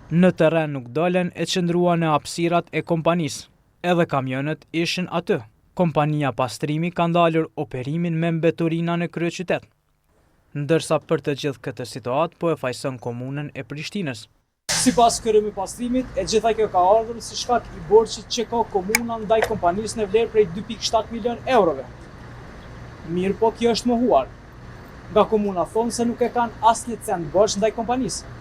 Në terren nuk dolen e qëndruan në hapësirat e kompanisë. Edhe kamionët ishin aty. Kompania pastrimi ka ndalur operimin me mbeturina në kryeqytet. Ndërsa për të gjithë këtë situatë po e fajson komunën e Prishtinës. Sipas kryemi pastrimit, e gjitha kjo ka ardhur si shkak i borxhit që ka komuna ndaj kompanisë në vlerë prej 2.7 milion eurove. Mirë po kjo është mohuar. Nga komuna thonë se nuk e kanë asnjë cent borxh ndaj kompanisë.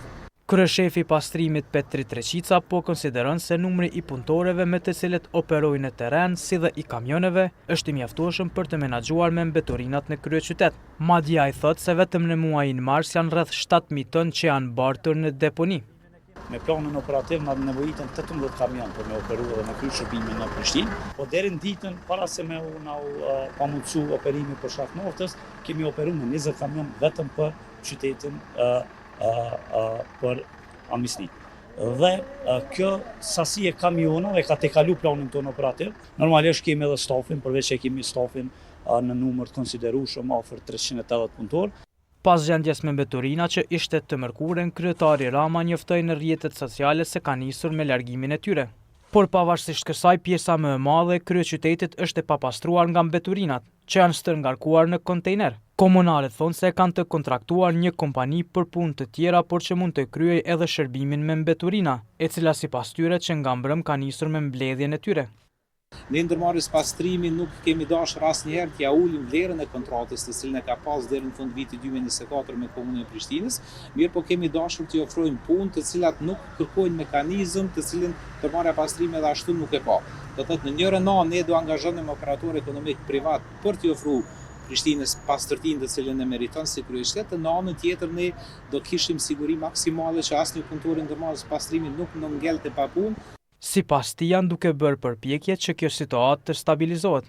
Kryeshefi i pastrimit Petri Treqica po konsideron se numri i punëtorëve me të cilët operojnë në terren, si dhe i kamioneve, është i mjaftueshëm për të menaxhuar me mbeturinat në kryeqytet. Madje ai thotë se vetëm në muajin mars janë rreth 7.000 tonë që janë bartur në deponi. Me planin operativ na nevojiten 18 kamion për me operu dhe me kry shërbimin në Prishtinë. Po deri në ditën para se me na pamundsu operimi për shkak noftës, kemi operuar me 20 kamion vetëm për qytetin për Amisni. Dhe kjo sasi e kamionave ka tejkalu planin tonë operativ. Normalisht kemi edhe stafin, përveç që kemi stafin në numër të konsiderueshëm afër 380 punëtor. Pas gjendjes me mbeturina që ishte të mërkurën, kryetari Rama njoftoi në rrjetet sociale se ka nisur me largimin e tyre. Por pavarësisht kësaj, pjesa më e madhe e kryeqytetit është e papastruar nga mbeturinat, që janë stërngarkuar në kontejner. Komunalët thonë se kanë të kontraktuar një kompani për punë të tjera, por që mund të kryej edhe shërbimin me mbeturina, e cila sipas tyre që nga mbrëm ka nisur me mbledhjen e tyre. Ne ndërmarrjes pastrimi nuk kemi dashur asnjëherë t'ja ulim vlerën e kontratës të cilën e ka pas deri në fund vitit 2024 me Komunën e Prishtinës, mirë po kemi dashur t'i ofrojmë punë të cilat nuk kërkojnë mekanizëm të cilën ndërmarrja pastrimi edhe ashtu nuk e ka. Do thotë në njërin anë ne do angazhonim operator ekonomik privat për t'i ofruar Prishtinës pastërtinë të cilën e meriton si kryeqytet, në anën tjetër ne do kishim siguri maksimale që asnjë punëtor i ndërmarrjes pastrimit nuk do ngelte pa punë. Sipas tij janë duke bërë përpjekje që kjo situatë të stabilizohet.